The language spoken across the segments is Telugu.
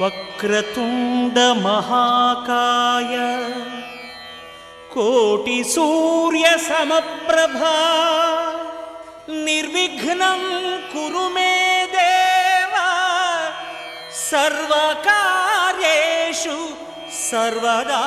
వక్రతుండ మహాకాయ కోటి సూర్య సమప్రభా నిర్విఘ్నం కురు మే దేవా సర్వకార్యేషు సర్వదా.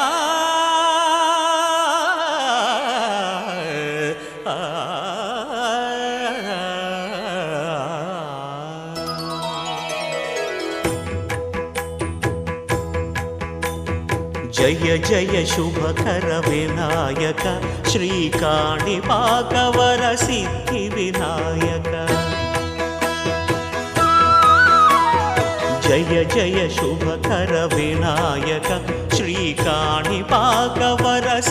జయ జయ శుభకర వినాయక శ్రీకాణిపాకవర సిద్ధి వినాయక. జయ జయ శుభకర వినాయక శ్రీకాణిపాకవర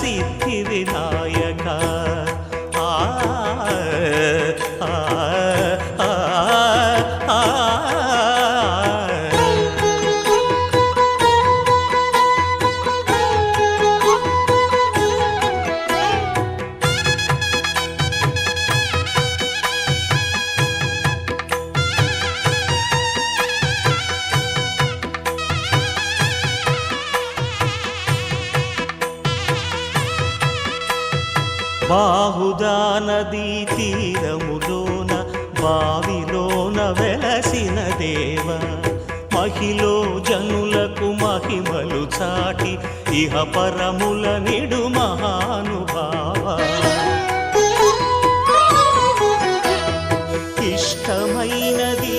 సిద్ధి వినాయక. బాహుదా నదీ తీరములోన బావిలోన వెలసిన దేవ మహిలో జనులకు మహిమలు చాటి ఇహ పరముల నిడు మహానుభావ. ఇష్టమైనది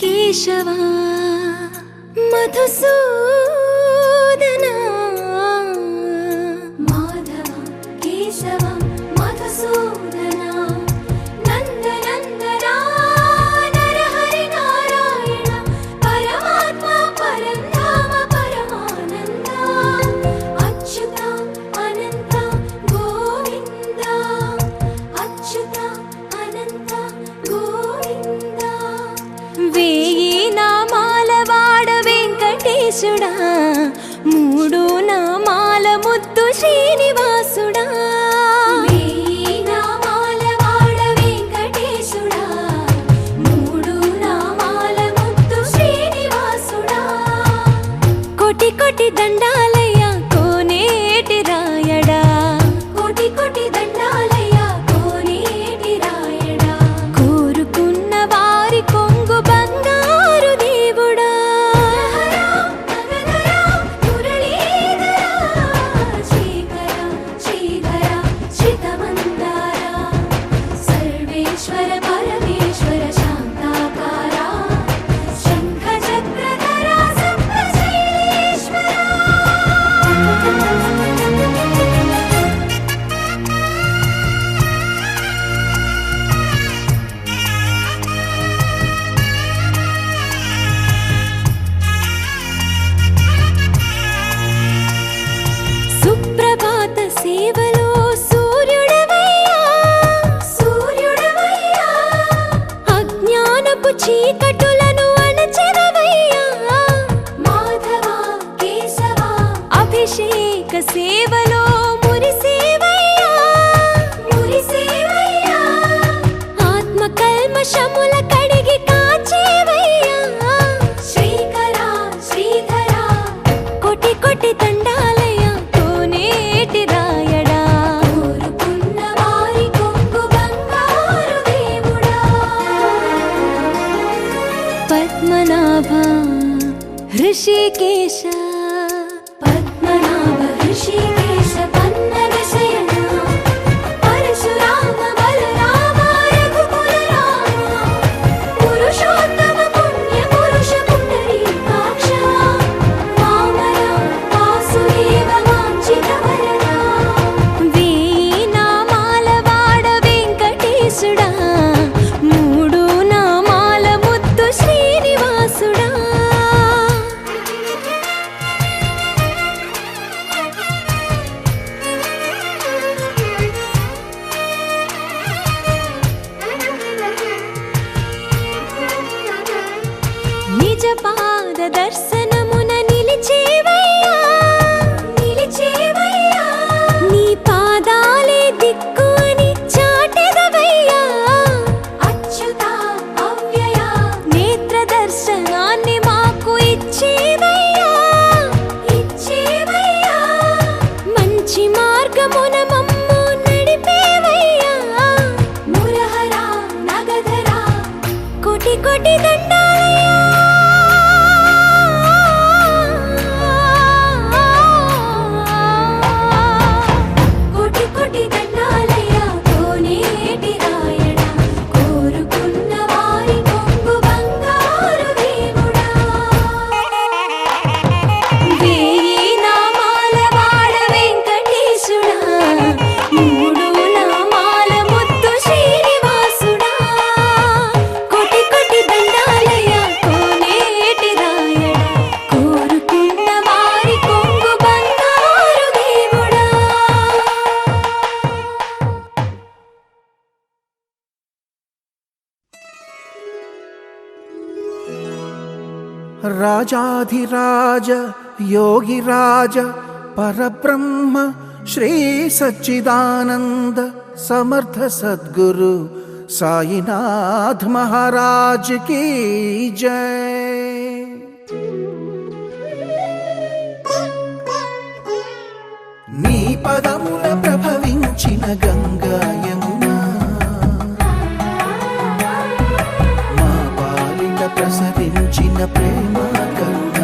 కేశవా మధుసూదనా మాధవ కేశవ మధుసూదనా నందనందనా నరహరి నారాయణ పరమాత్మ పరంధామ పరమానంద అచ్యుత అనంత గోవింద అచ్యుత అనంత గోవింద వెంకటేశుడా మూడు నామాల ముద్దు శ్రీనివాసుడా వేయి నామాల వాడ వెంకటేశుడా మూడు నామాల ముద్దు శ్రీనివాసుడా కోటి కోటి దండాలయ్యా కోనేటి రాయడా కోటి కోటి దండాలయ్యా కోనేటి రాయడా కోరుకున్న వారి కొంగు బంగారు దేవుడా శ్రీకర శ్రీధర శ్రితమందార సర్వేశ్వర పరమేశ్వర శాంతాకార శంఖ చక్రధర సప్తశైలేశ్వర సుప్రభాత సేవలో సూర్యుడవయ్యా సూర్యుడవయ్యా అజ్ఞానపు చీకటులను అణచెదవయ్యా మాధవ కేశవ అభిషేక సేవలో మురిసేవయ్యా మురిసేవయ్యా ఆత్మ కల్మషముల కడిగి కాచేవయ్యా శ్రీకర శ్రీధర కోటి కోటి దండాలయ్యా కోనేటి రాయడా కోరుకున్న వారి కొంగు బంగారు దేవుడా పద్మనాభ హృషికేశ పద్మనాభ హృషికేశ పన్నగ శయన పరశురామ బలరామ రఘుకుల రామ పురుషోత్తమ పుణ్య పురుష పుండరీకాక్ష వామన వాసుదేవ వాంఛిత వరద వేయి నామాల వాడ వెంకటేశుడా మూడు నామాల ముద్దు శ్రీనివాసుడా నిజ పాద దర్శనమున నిలిచేవయ్యా నిలిచేవయ్యా నీ పాదాలే దిక్కు అని చాటెదవయ్యా అచ్యుత అవ్యయ నేత్ర దర్శనాన్ని మాకు ఇచ్చేవయ్యా ఇచ్చేవయ్యా మంచి మార్గమున మమ్ము నడిపేవయ్యా మురహర నగధర కోటి కోటి దండాలయ్యా కోటి కోటి దండాలయ్యా కోనేటి రాయడా కోరుకున్న వారి కొంగు బంగారు దేవుడా వేయి నామాల వాడ వెంకటేశుడా మూడు నామాల ముద్దు శ్రీనివాసుడా కోటి కోటి దండాలయ్యా కోనేటి రాయడా కోరుకున్న వారి కొంగు బంగారు దేవుడా రాజాధిరాజ యోగిరాజ పరబ్రహ్మ శ్రీ సచ్చిదానంద సమర్థ సద్గురు సాయినాథ్ మహారాజ్ की जय। నీ పదముల ప్రభవించిన గంగా యమునా మా పాలిట ప్రసరించిన ప్రేమ కరుణ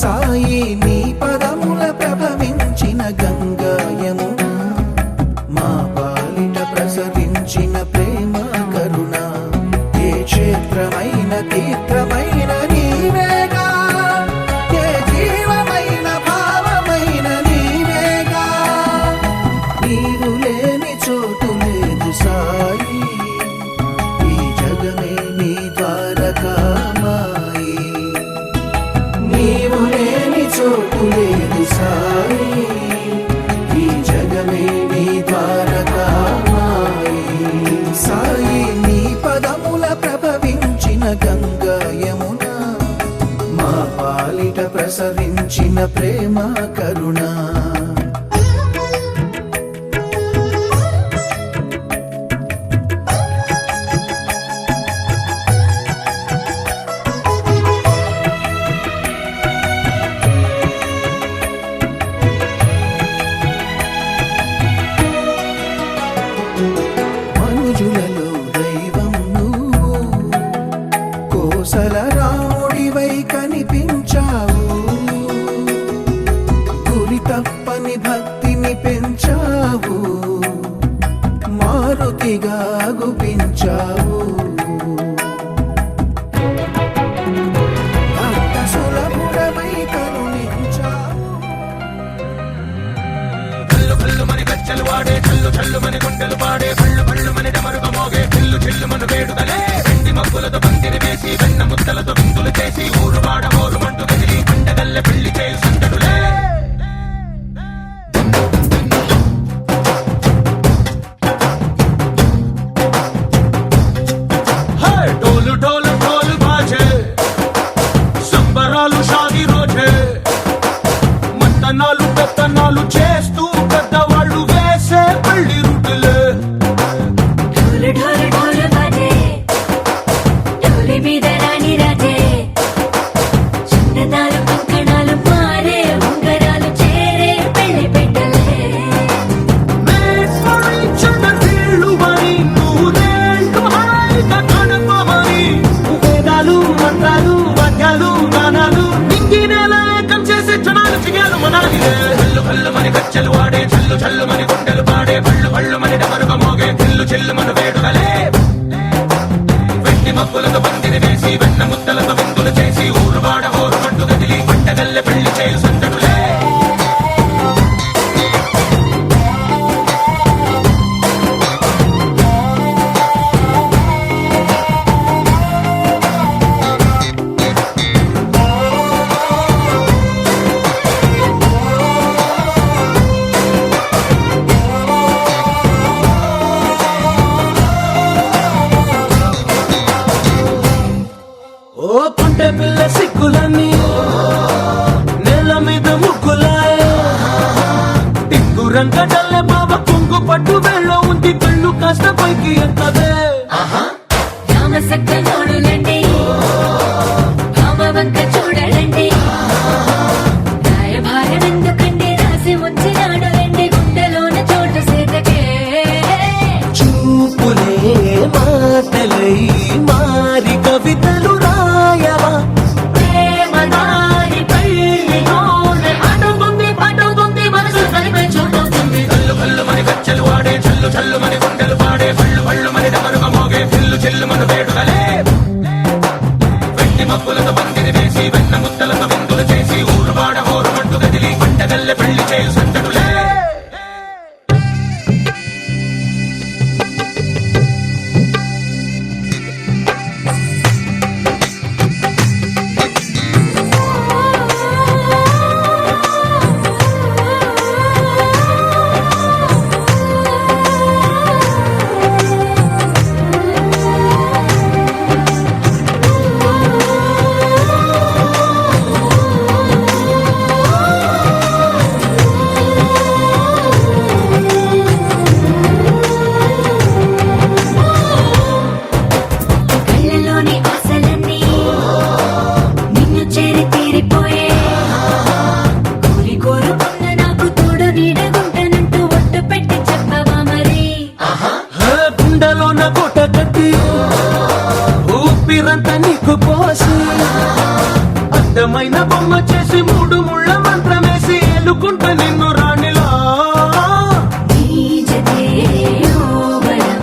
సాయి నీ పదముల ప్రభవించిన గంగా యమునా మా పాలిట ప్రసరించిన ప్రేమ కరుణ ఏ క్షేత్రమైన తీర్థమైన నీవేగా ఏ జీవమైన భావమైన నీవేగా నీవు లేని చోటు లేదు సాయి ఈ జగమే నీ ద్వారకామాయి నీవు లేని చోటు లేదు సాయి ఈ జగమే నీ ద్వారకామాయి సాయి నీ పదముల ప్రభవించిన గంగా యమునా పంచిన ప్రేమ కరుణ మనుజులలో దైవం నువ్వు కోసల రాముడివై కనిపించావు గురి తప్పని భక్తిని పెంచావు మారుతిగా గుపించావు అంత సులభుడమై కరుణించావు కల్లు కల్లు మని గచ్చలు వాడే చల్లు చల్లు మని గుండెలు పాడే పళ్ళు పళ్ళు మని డమరుగ మోగే చిల్లు చిల్లు మను వేడుదలే వెండి మబ్బులతో పందిరి వేసి వెన్న ముద్దలతో విందులు చేసి ఊరు వాడ ఊరు మంటు కదిలి పండగల్లె పెళ్లి చేయి సందడులే డోలు డోలు డోలు బాజే సంబరాలు షాది రోజే మంతనాలు పెత్తనాలు చేస్తూ పెద్దవాళ్ళు వేసే పెళ్లి రుటులే ఢోలు ఢోలు ఢోలు బాజే ఢోలి మీద రాణి రాజే చిన్నదాలు కంకణాలు మారే ఉంగరాలు చేరే పెళ్లి పెట్టలే మేస్పరించిన వీళ్ళు మరి నూరేళ్ళు హాయిగా గడపమని వేదాలు మంత్రాలు వాద్యాలు గానాలు నింగి నేల ఏకం చేసే జనాలు చిగాలు మనాలిలే కల్లు కల్లు మని గచ్చలు వాడే చల్లు చల్లు మని గుండెలు పాడే పళ్ళు పళ్ళు మని డమరుగ మోగే చిల్లు చిల్లు మను వేడుదలే వెండి మబ్బులతో పందిరి వేసి వెన్న ముద్దలతో విందులు చేసి ఊరు వాడ ఊరు మంటు కదిలి పంటగల్లె పెళ్లి చేయు సందడులే ఓ కుంటే పిల్ల సిక్కులన్నీ నేల మీద ముగ్గులాయ టింగు రంగడల్లె బాబ కుంగు పట్టు వెళ్ళ ఉంది కళ్ళు కాస్త పైకి ఎత్తదే రామసక్క నోడులండి భామవంక చూడలండి రాయభారం ఎందుకండి రాసి ఉంచినాడు రండి గుండెలోన చోటు సేతకే చూపులే మాటలై మారి కవితలు రాయవా ప్రేమ దారి పెళ్లిలోనే అడుగుంది పడుగుంది మనసు కలిపే చూడుతుంది కల్లు కల్లు మని గచ్చలు వాడే చల్లు చల్లు మని గుండెలు పాడే పళ్ళు పళ్ళు మని డమరుగ మోగే చిల్లు చిల్లు మను వేడుదలే వెండి మబ్బులతో పందిరి వేసి వెన్న ముద్దలతో విందులు చేసి ఊరు వాడ ఊరు మంటు కదిలి పంటగల్లె పెళ్లి చేయు సందడులే కళ్ళలోని ఆశలన్నీ నిన్ను చేరి తీరిపోయే కోరి కోరుకున్న నాకు తోడు నీడగుంటనంటూ ఒట్టు పెట్టి చెప్పవా మరి గుండెలోన కోట కట్టి ఊపిరంతా నీకు పోసి అందమైన బొమ్మ చేసి మూడు ముళ్ళ మంత్రమేసి ఎలుకుంట నిన్ను రాణిలా నీజతే యోగలం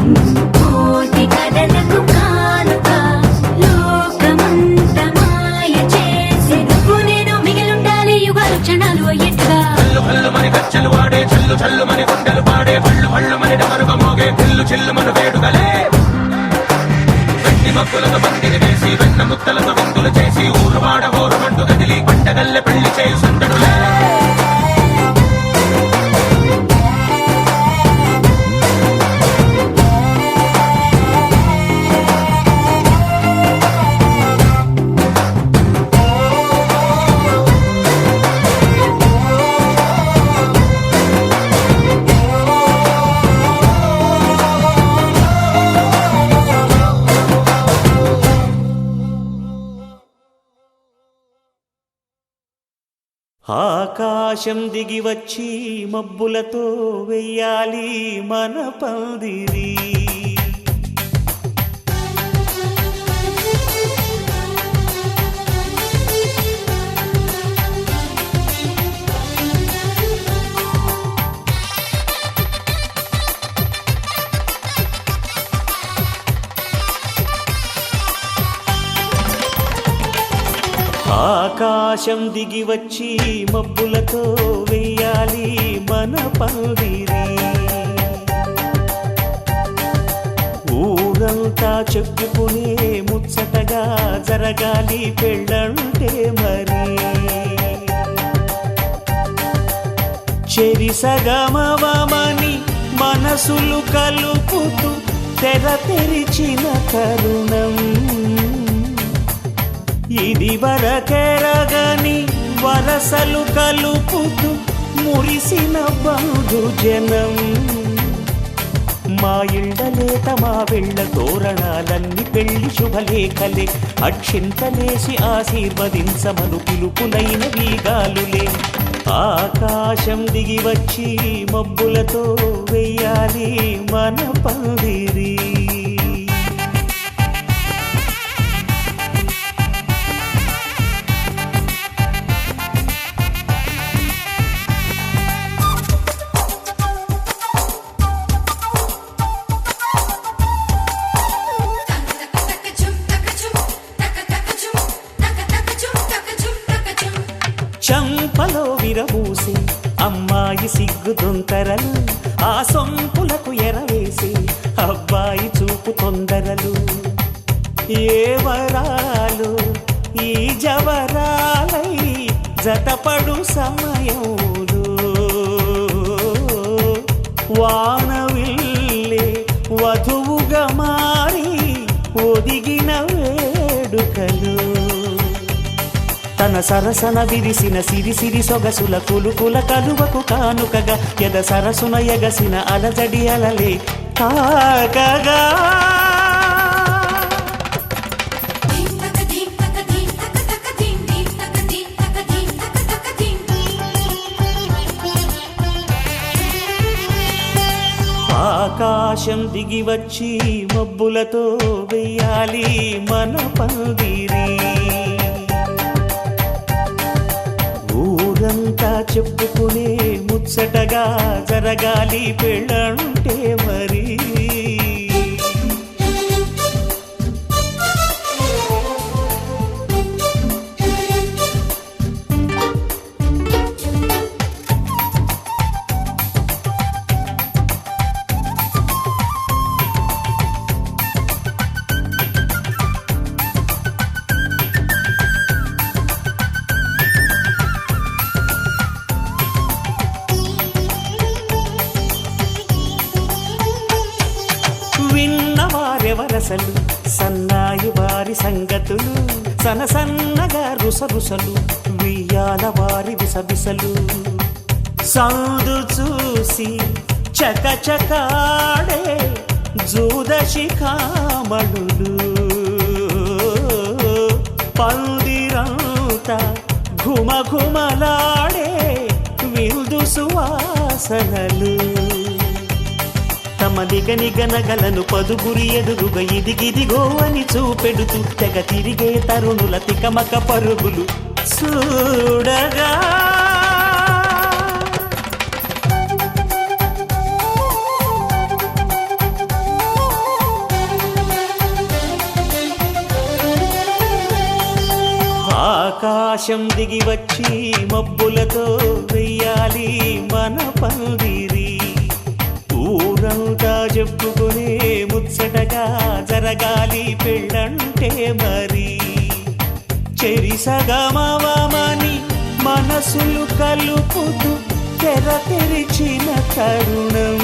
కోటి కథలకు కానుక లోకమంత మాయ చేసి నువ్వు నేను మిగిలుండాలి యుగాలు క్షణాలు అయ్యేట్టుగా కల్లు కల్లు మని గచ్చలు వాడే చల్లు చల్లు మని గుండెలు పాడే పళ్ళు పళ్ళు మని డమరుగ మోగే చిల్లు చిల్లు మను వేడుదలే వెండి మబ్బులతో పందిరి వేసి వెన్న ముద్దలతో విందులు చేసి ఊరు వాడ ఊరు మంటు కదిలి పంటగల్లె పెళ్లి చేయు సందడులే ఆకాశం దిగి వచ్చి మబ్బులతో వెయ్యాలి మన పందిరి. ఆకాశం దిగి వచ్చి మబ్బులతో వెయ్యాలి మన పందిరి. ఊరంతా చెప్పుకునే ముచ్చటగా జరగాలి పెళ్ళంటే మరి. చెరిసగమవమని మనసులు కలుపుతూ తెర తెరిచిన తరుణం. ఇది వరకెరగని వరసలు కలుపుతూ మురిసిన బంధుజనం. మా ఇళ్ళలేత మా వెళ్ళ తోరణాలన్నీ పెళ్లి శుభలేఖలే. అక్షింతలేసి ఆశీర్వదించమను పిలుపులైన వీగాలులే. ఆకాశం దిగి వచ్చి మబ్బులతో వెయ్యాలి మన పందిరి. చంపలో విరబూసి అమ్మాయి సిగ్గు దొంతరలు. ఆ సొంపులకు ఎరవేసి అబ్బాయి చూపు తొందరలు. ఏ వరాలు ఈ జవరాలై జతపడు సమయంలో. వానవిల్లే వధువుగా మారి ఒదిగిన వేడుకలు. తన సరసన విరిసిన సిరిసిరి సొగసుల కులుకుల కలువకు కానుకగా ఎద సరసున ఎగసిన అలజడి అలలే తాకగా. ఆకాశం దిగి వచ్చి మబ్బులతో వెయ్యాలి మన పందిరి. ఊరంతా చెప్పుకునే ముచ్చటగా జరగాలి పెళ్ళంటే మరి. విన్నవారెవరసలు సన్నాయి వారి సంగతులు. సనసన్నగా రుసరుసలు వియ్యాల వారి విసబిసలు. సౌదు చూసి చకచకాడే జూదశిఖామణులు. పందిరంతా ఘుమఘుమలాడే విందు సువాసనలు. తమ నిగనిగనగలను పదుగురి ఎదురుగా ఇదిగిదిగో అని చూపెడుతూ తెగ తిరిగే తరుణుల తికమక పరుగులు చూడగా. ఆకాశం దిగి వచ్చి మబ్బులతో వెయ్యాలి మన పందిరి. ఊరంతా చెప్పుకునే ముచ్చటగా జరగాలి పెళ్ళంటే మరి. చెరిసగమవమని మనసులు కలుపుతూ తెర తెరిచిన తరుణం.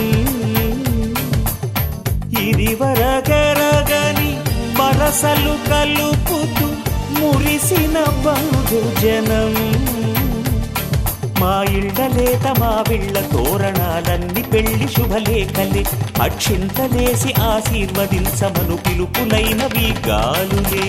ఇది వరకెరగని వరసలు కలుపుతూ మురిసిన బంధుజనం. మా ఇళ్ళలేత మా వీళ్ళ తోరణాలన్నీ పెళ్లి శుభలేఖలే. అక్షింతలేసి ఆశీర్వదించమను పిలుపులైనవి గాలులే.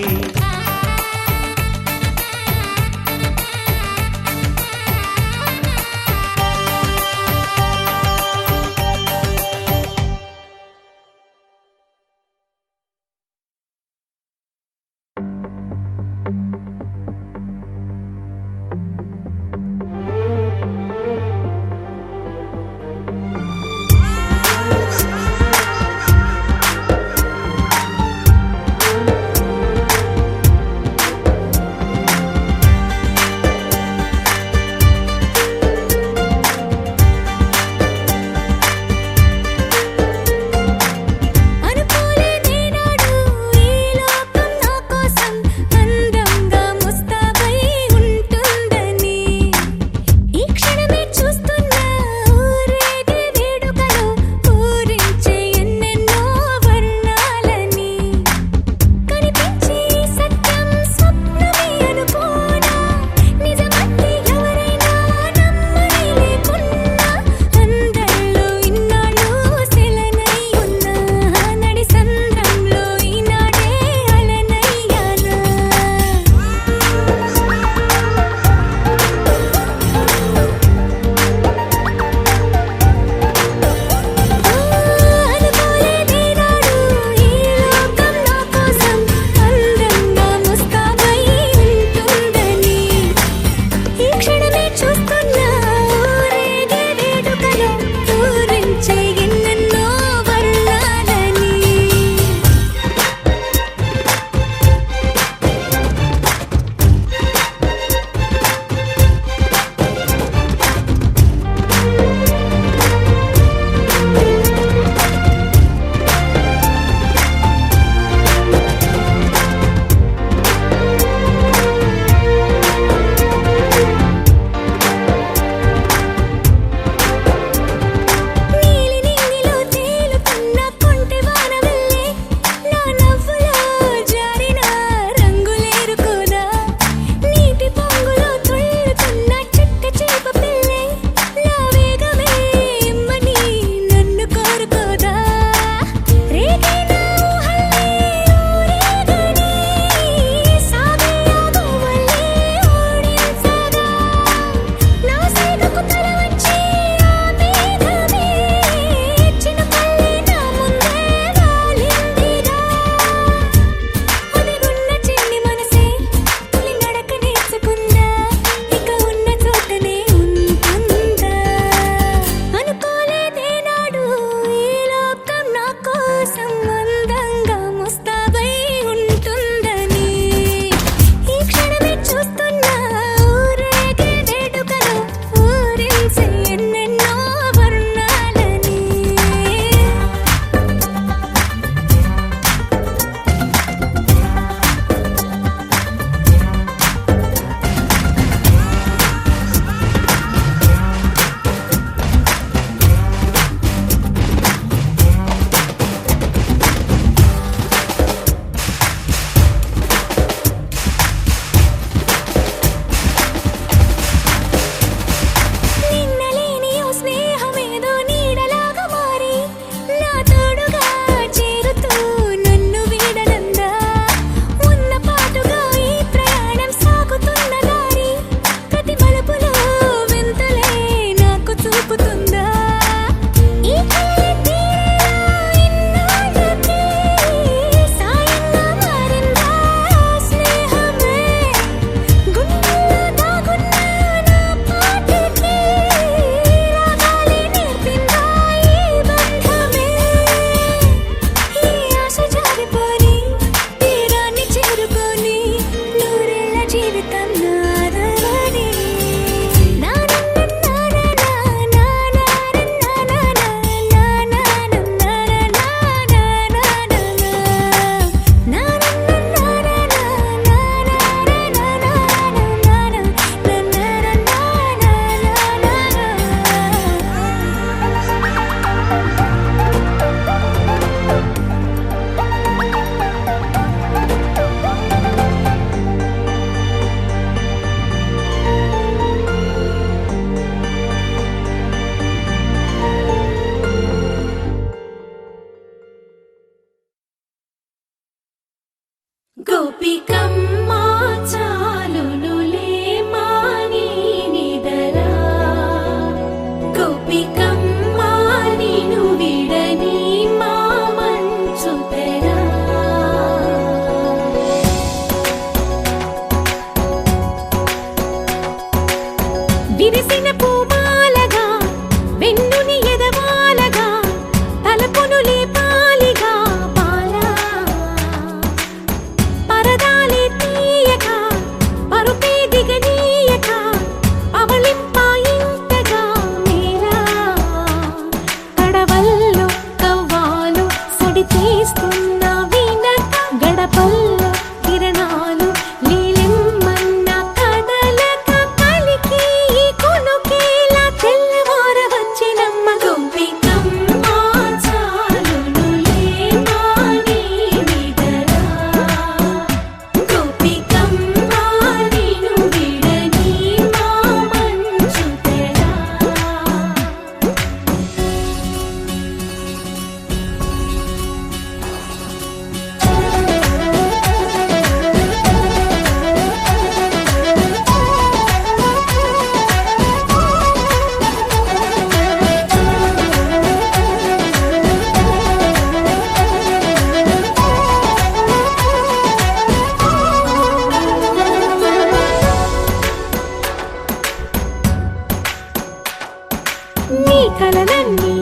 నీ కలలన్నీ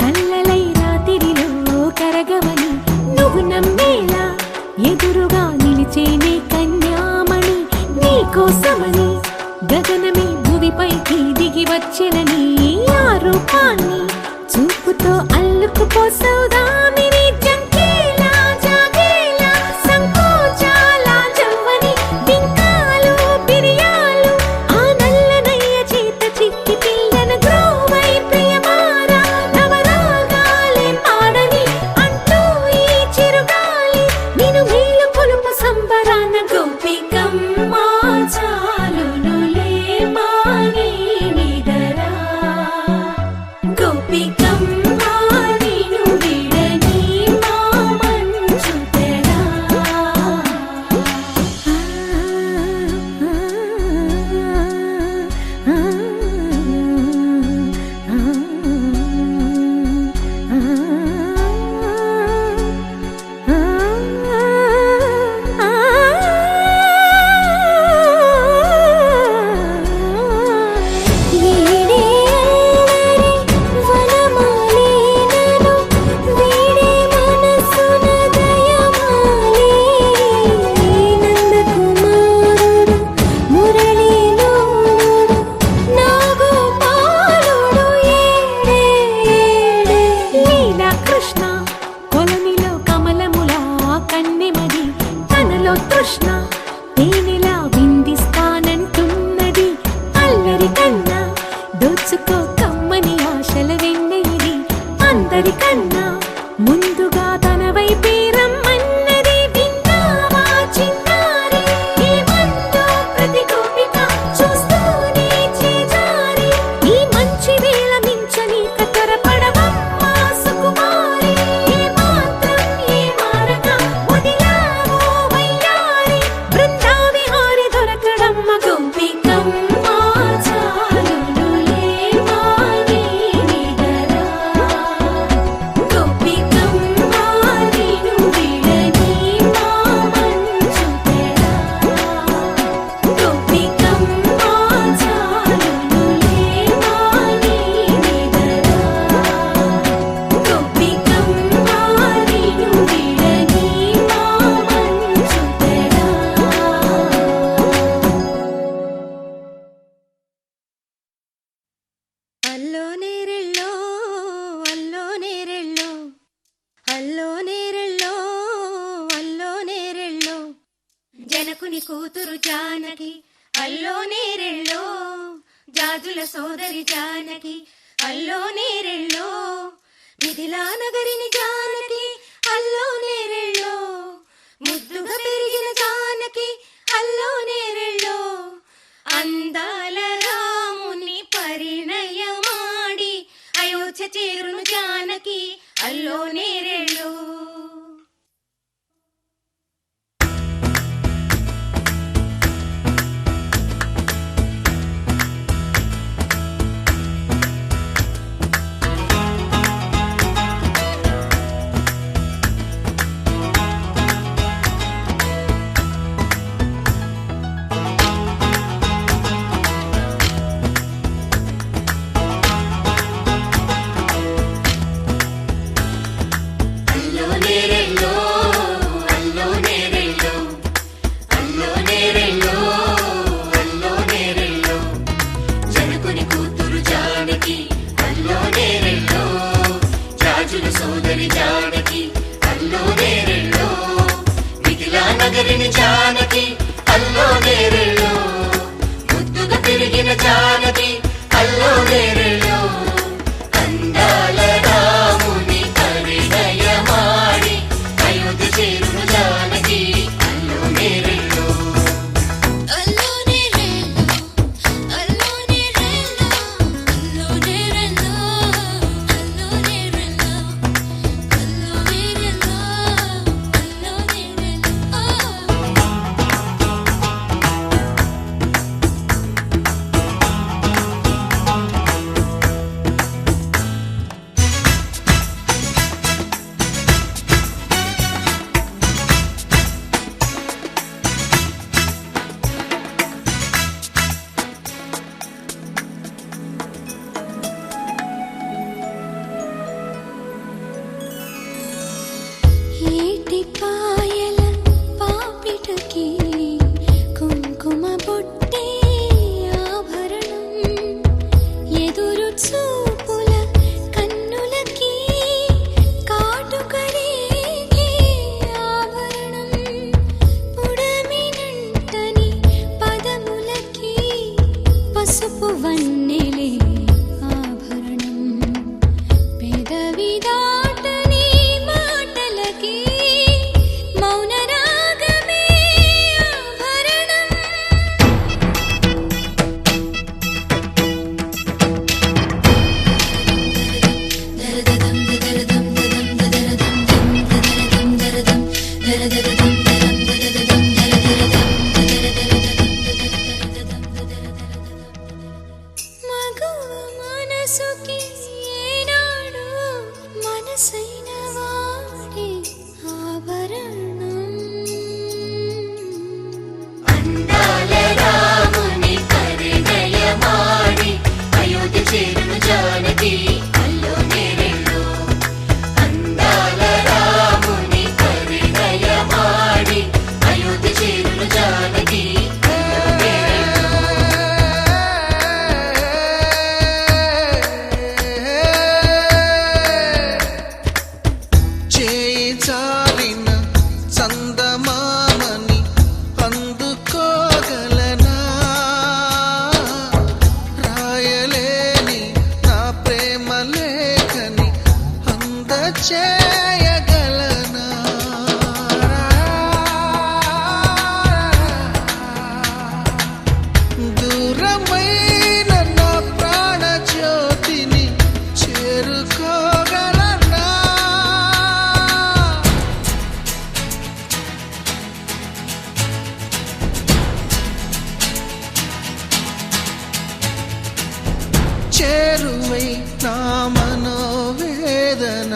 కల్లలై రాత్రిలో కరగవని నువ్వు నమ్మేలా ఎదురుగా నిలిచేనే కన్యామణి నీ కోసమని గగనమే భూమిపైకి దిగి వచ్చెనని ఆ రూపాన్ని చూపుతో అల్లుకుపోసౌదామిని జంకేలా జాగేలా సంకోచాల జవ్వని బింకాలు బిరియాలు ఆ నల్లనయ్య చేత చిక్కి పిల్లన గ్రోవై ప్రియమారా నవరాగాలే పాడని అంటూ ఈ చిరుగాలి నిన్ను మేలు కొలుపు సంబరాన గోపికమ్మ చాలునులే మాని నిదరా గోపికమ్మ నిన్ను విడని మా మంచు తెరా కృష్ణ తేనెలా విందిస్తానంటున్నది అల్లరి కన్నా దోచుకో కమ్మని ఆశల వెన్నెయిది అందరికన్నా ముందుగా తన వైపే రమ్మన్నది విన్నావా చిన్నారి ఏమందో ప్రతి గోపిక చూస్తూనే చేజారి ఈ మంచి వేళ మించని కతరపడవమ్మా సుకుమారి ఏ మాత్రం ఏ మారక వదిలావో వయ్యారి బృందావిహారి దొరకడమ్మ గోపికమ్మ చాలునులే మాని నిదరా గోపికమ్మ నిన్ను విడని మా మంచు తెరా గోపికమ్మ చాలునులే మాని నిదరా గోపికమ్మ నిన్ను విడని మా మంచు తెరా అల్లో నేరెళ్ళో అల్లో నేరెళ్ళో అల్లో నేరెళ్ళో అల్లో నేరెళ్ళో జనకుని కూతురు జానకి అల్లో నేరెళ్ళో జాజుల సోదరి జానకి అల్లో నేరెళ్ళో మిథిలా నగరిని జానకి అల్లో నేరెళ్ళో ముద్దుగా పెరిగిన జానకి అల్లో నేరెళ్ళో అందాల రాముని పరిణయమాడి అయోధ్య చేరును జానకి అల్లో నేరెళ్ళో నగరిని జానకి అల్లో నేరెళ్ళో ముద్దుగా పెరిగిన జానకి అల్లో నేరెళ్ళో అందాల రాముని పరిణయమాడి అయోధ్య చేరును జానకి అల్లో నేరెళ్ళో అల్లో నేరెళ్ళో అల్లో నేరెళ్ళో అల్లో నేరెళ్ళో అల్లో నేరెళ్ళో అల్లో నేరెళ్ళో అల్లో నేరెళ్ళో చూపుల కన్నులకి కాటుకరేగే ఆభరణం పుడమినంటని పదములకి పసుపు వన్నెలే ఆభరణం పెదవి దాటని మాటలకి మౌన రాగమే ఆభరణం మగువ మనసుకి ఏనాడు మనసైన వాడే ఆభరణం అందాల రాముని పరిణయమాడి అయోధ్య చేరును జానకి అల్లో నేరెళ్ళు అందాల రాముని పరిణయమాడి అయోధ్య చేరును జానకి అల్లో నేరెళ్ళు చేయి చాలిన చందమామని అందుకోగలనా రాయలేని నా ప్రేమ లేఖని అందచేయగలనా దూరమైన నా ప్రాణ జ్యోతిని చేరుకోగలనా చేరువై నా మనోవేదన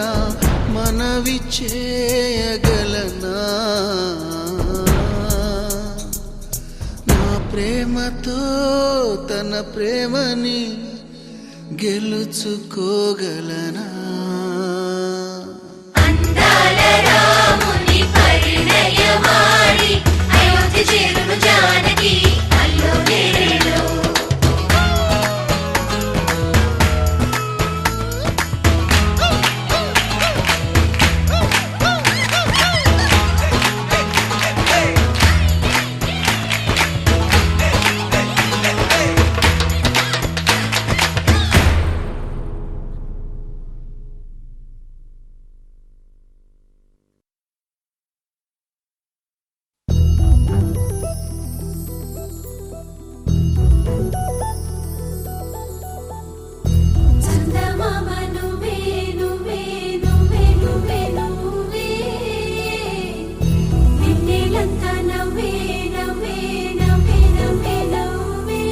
మనవి చేయగలనా నా ప్రేమతో తన ప్రేమని గెలుచుకోగలనా అందాల రాముని పరిణయమాడి అయోధ్య చేరును జానకి అల్లో నేరేడు చందమామ నువ్వే నువ్వే నువ్వే నువ్వే నువ్వే వెన్నెలంతా నవ్వే నవ్వే నవ్వే నవ్వే నవ్వే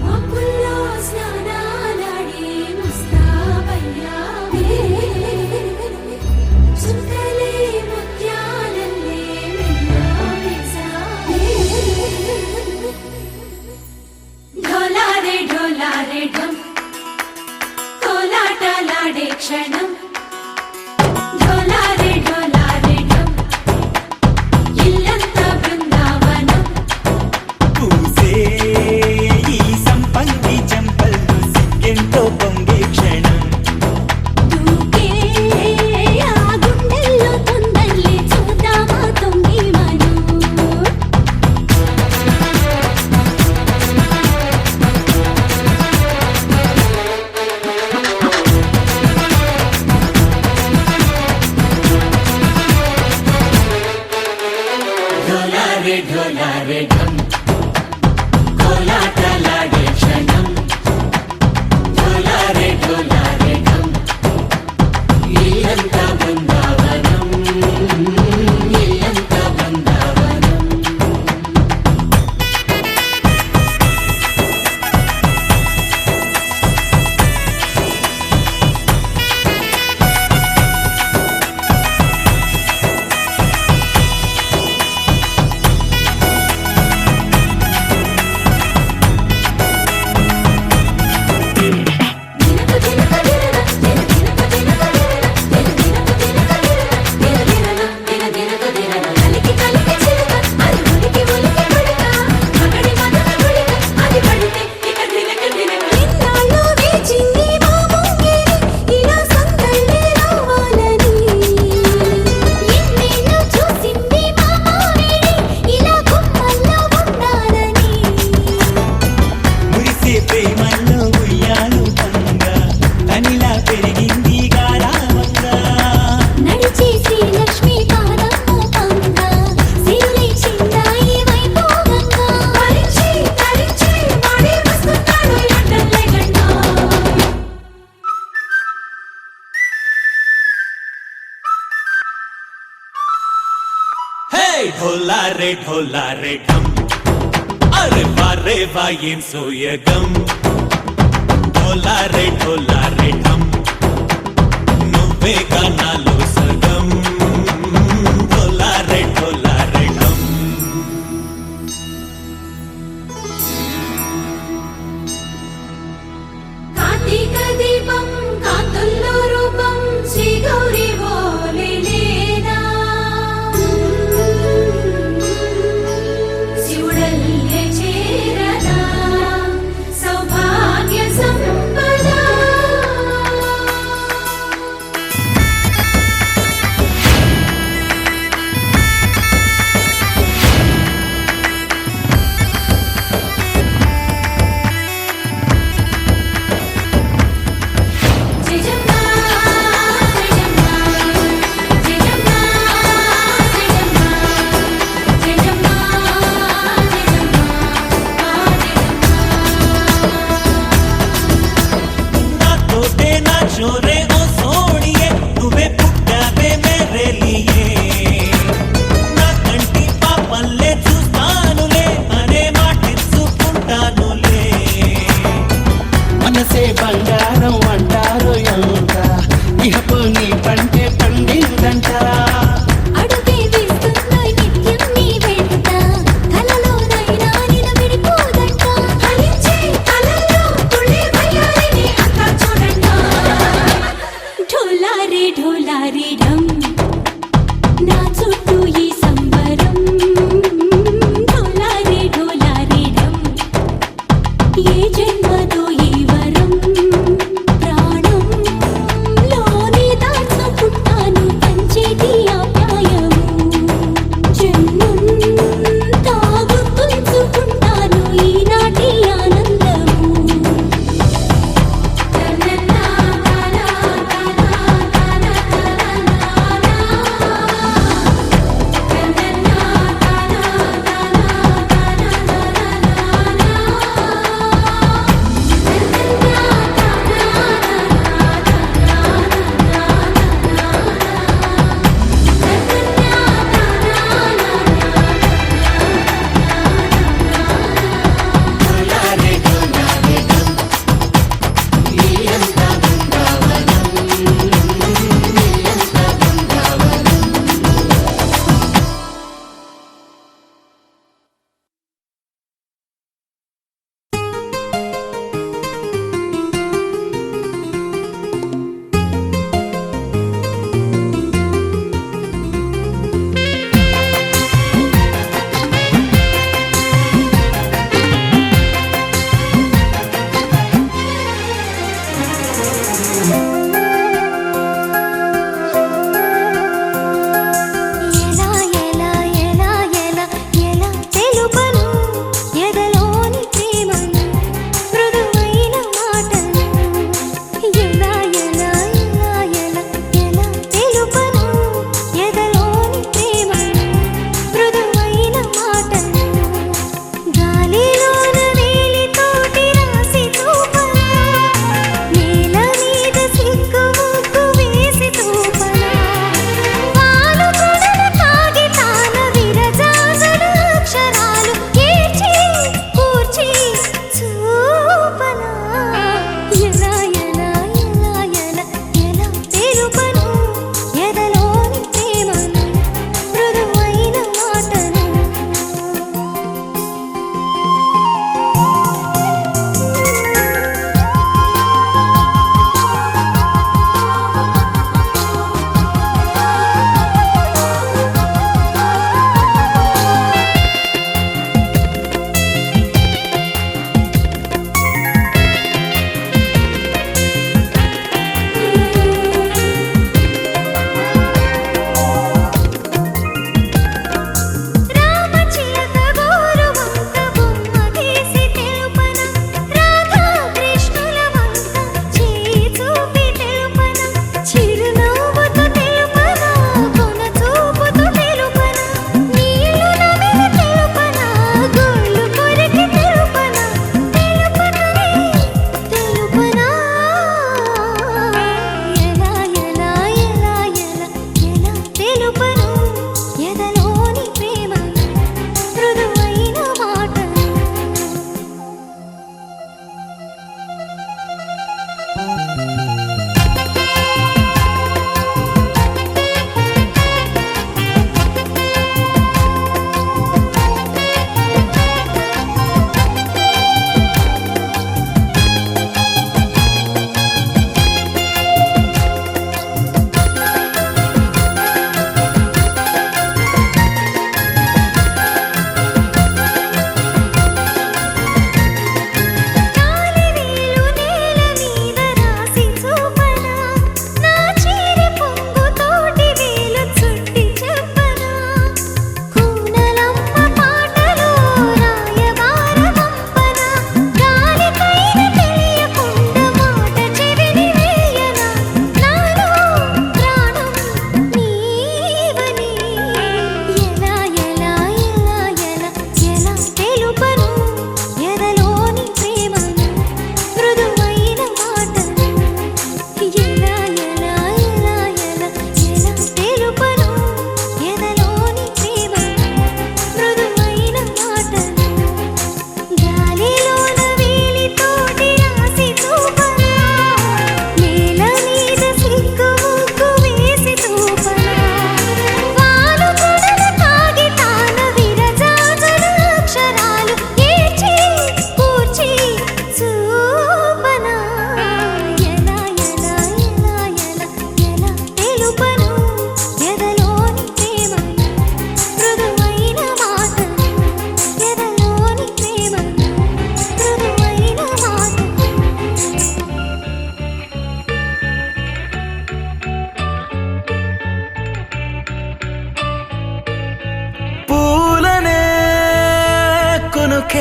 మబ్బుల్లో స్నానాలాడి ముస్తాబయ్యావే చుక్కలే ముత్యాలల్లే మెల్లావేశావే ढोलारे ढोलारे ढम कोलाटलाडे क्षणं ढोलारे ढोलारे ढम इल्लंता बृंदावनं పూసే ఈ సంపంగి చెంపల్లో సిగ్గెంతో పొంగే క్షణం దూకే ఆ గుండెల్లో తొందల్లి చూద్దామా తొంగి మనం నాలో ఉయ్యాలు పంగా తనిలా పెరిగింది గారావంగా నడిచి శ్రీలక్ష్మి పాదము పంగా శివుని చిందాయి వైభోగంగా తరించి తరించి వాడి వస్తున్నాడు ఎండలే గంటా హే ఢోలా రే ఢమ్ అరే వా ఏం సోయగం ఢోలా రే ఢమ్ నువ్వే గానాలో సగం ఢోలా రే ఢమ్ కార్తీక దీపం కాంతుల్లో రూపం శ్రీ గౌరీ ఓలేనా శివుడల్లే చేరనా సౌభాగ్య సంపద జయజమ్మా జయజమ్మా జయజమ్మా జయజమ్మా జయజమ్మా నా తోటే నా చోరే ఓ సోడియే నువ్వే పుట్టావే మేరే లియే నా కంటి పాపల్లే చూస్తానులే అనే మాటిచ్చుకుంటానులే మనసే బంగారం అంటారు ఎంత ఇహపు నీ పంటే పండిందంట అడుగే వేస్తున్న నిత్యం నీ వెంట కలలోనైనా నిలబడిపోదంట ఫలించే కలలో తుళ్ళి వయ్యారిని అంతా చూడంట ఢోలా రే ఢమ్ నా చుట్టూ ఈ సంబరం ఢోలా రే ఢమ్ ఏ జన్మదో ఈ వరం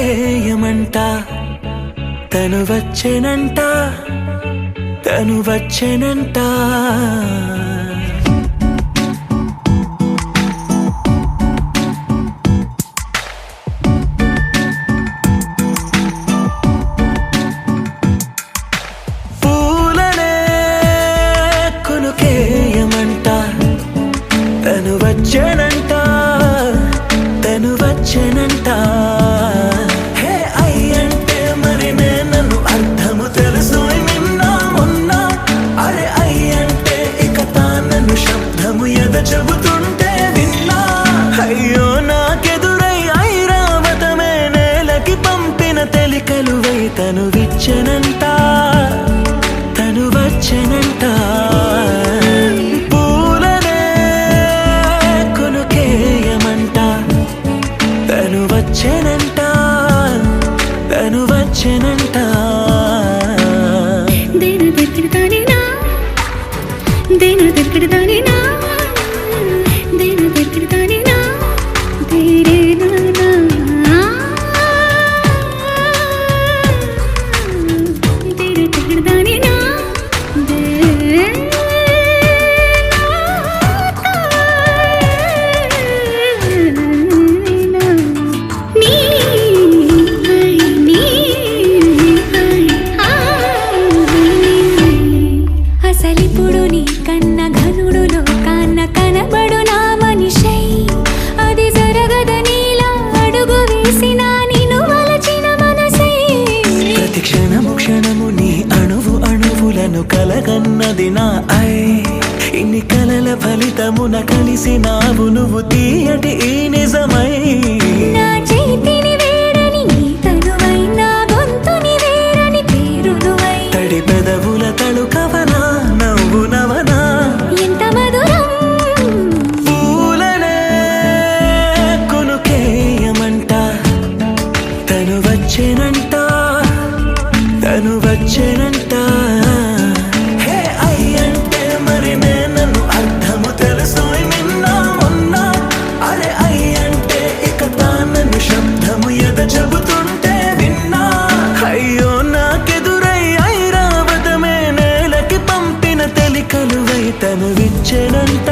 కొనుకేయమంట తను వచ్చెనంట తను వచ్చెనంట పూలనే కొనుకేయమంట తను వచ్చెనంట తను వచ్చెనంట హే అయ్యంటే మరి నేను అర్థము తెలుసు నిన్న మొన్న అరే అయ్యంటే ఇక తానను శబ్దము ఎద చెబుతుంటే విన్నా అయ్యో నాకెదురై ఐరావతమే నేలకి పంపిన తెలికలువై తను విచ్చెనంట తను వచ్చెనంట పూలనే కొనుకేయమంట తను వచ్చెనంట తను వచ్చెనంట దేను దగ్గరదానినా దేను దగ్గరదానినా దేను దగ్గరదానినా దేరేనా దేను దగ్గరదానినా అసలిప్పుడు నీ కన్న ఘనుడులో కన్న కనబడు నా మనిషై అది జరగదనిలా అడుగు వేసిన నిన్ను వలచిన మనసై ప్రతి క్షణము క్షణము నీ అణువు అణువులను కలగన్నది నా ఐ ఇన్ని కలల ఫలితమున కలిసినావు నువ్వు తీయటి ఈ నిజమై నా చేతిని వేడని నీ తనువై నా గొంతుని వేరని పేరు నువ్వై తడి పెదవుల తళుకవనా నవ్వు నవనా ఎంత మధురం పూలనే కొనుకేయమంట తను వచ్చెనంట తను వచ్చెనంట హే అయ్యంటే మరి నేను అర్థము తెలుసు నిన్న మొన్న అరే అయ్యంటే ఇక తానను శబ్దము ఎద చెబుతుంటే విన్నా అయ్యో నాకెదురై ఐరావతమే నేలకి పంపిన తెలికలువై తను విచ్చెనంట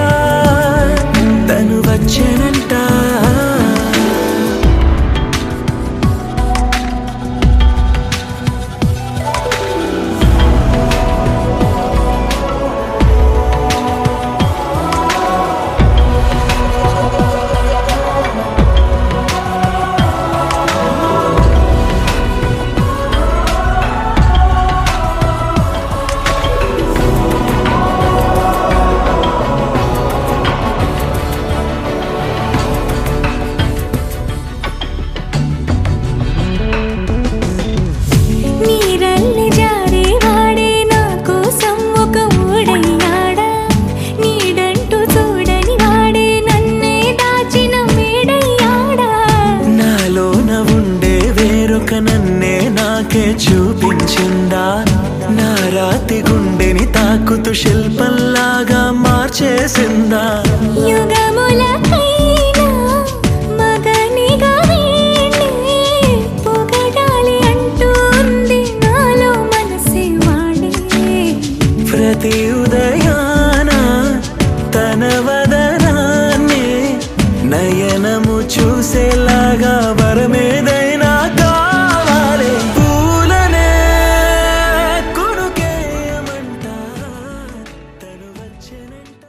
తను వచ్చెనంట నీరల్లి జారే వాడే నా కోసం ఒక ఊడయ్యాడా నీడంటూ చూడని వాడే నన్నే దాచిన మేడయ్యాడా నాలోన ఉండే వేరొక నన్నే నాకే చూపించిందా నా రాతి గుండెని తాకుతూ శిల్పంలాగా మార్చేసిందా యుగములకైనా మగనిగా వీణ్ణి పొగడాలి అంటుంది నాలో మనసే వాడే ప్రతి ఉదయాన తన వదనాన్ని నయనము చూసేలాగా వరమేదైనా కావాలి పూలనే కొనుకేయమంట తను వచ్చెనంట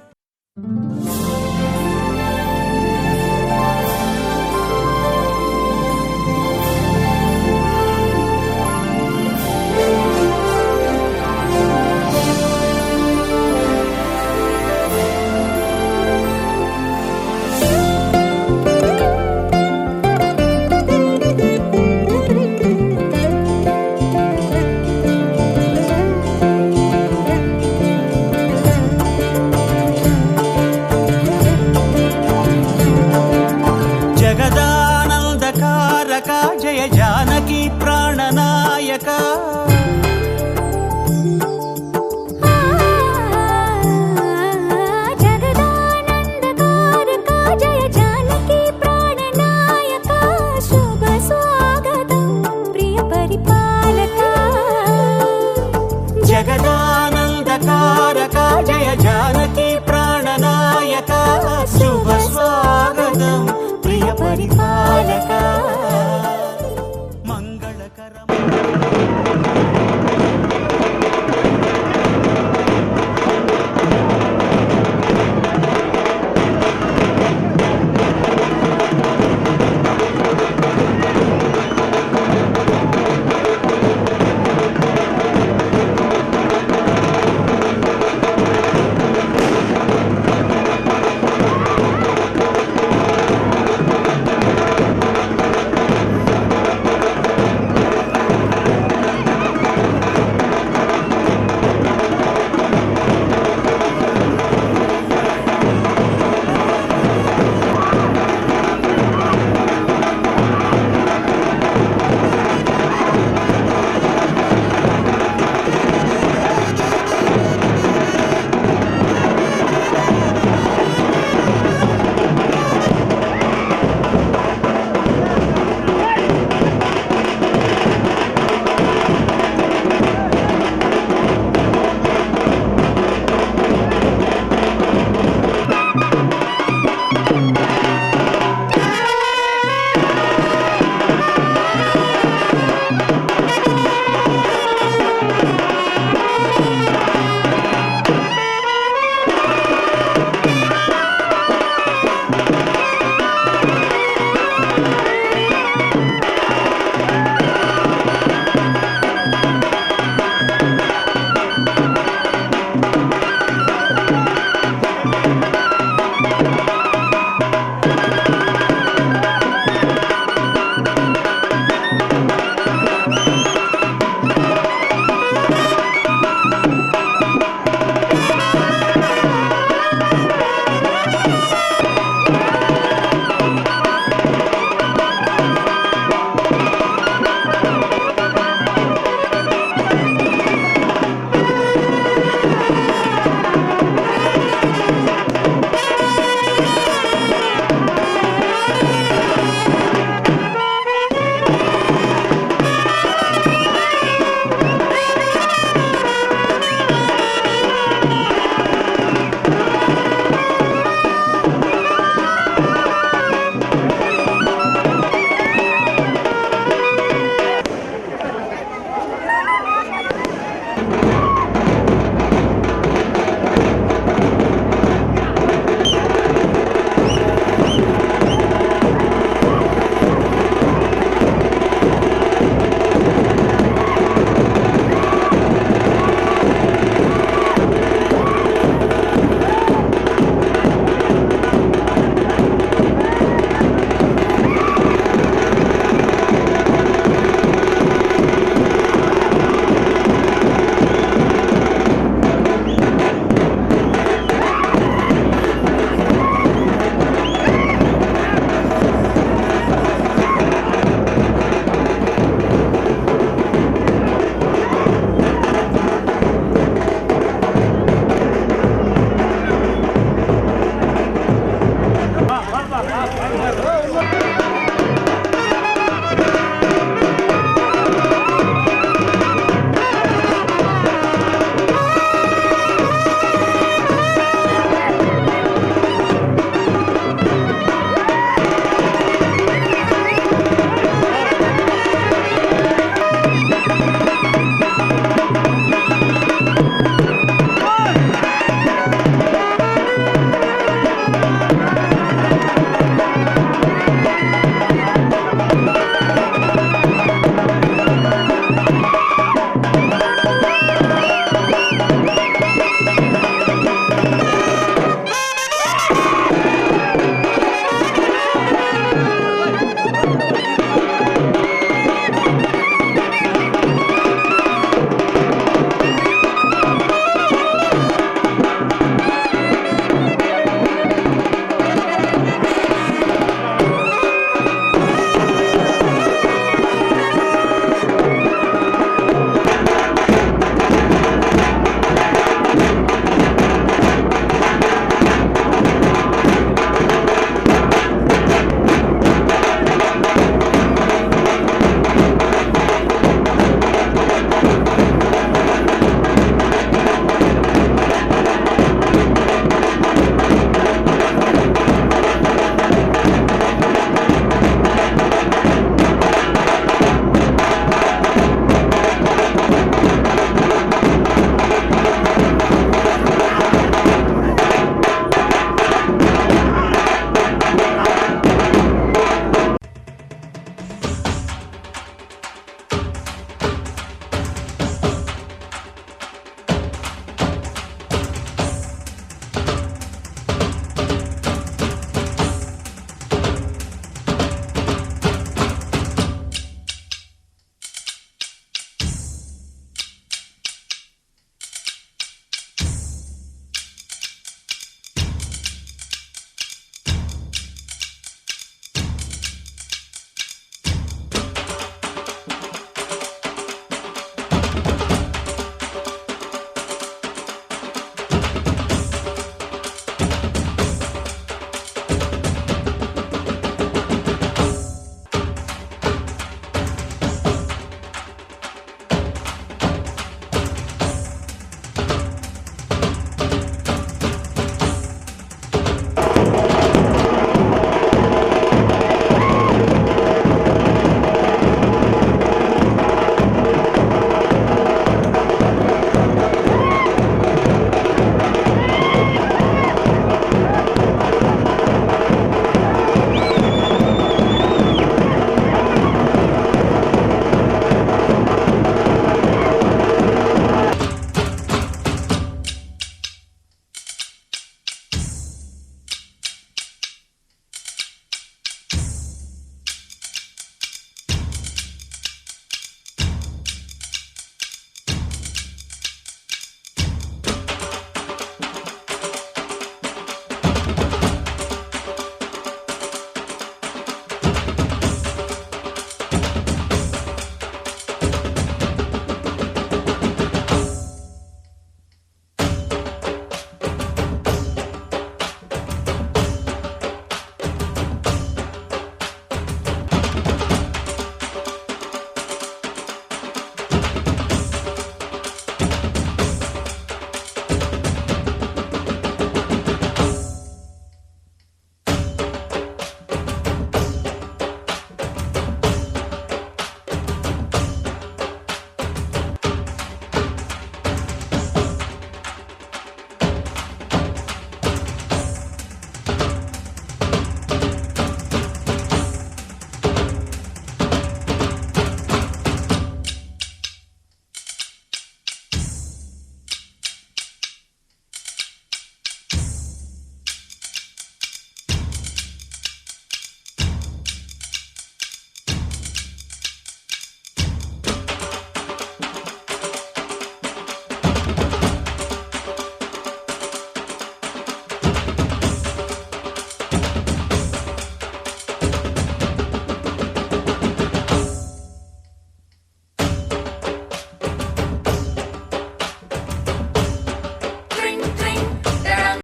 జగదానందకారక జయ జానకి ప్రాణనాయక శుభ స్వాగతం ప్రియ పరిపాలక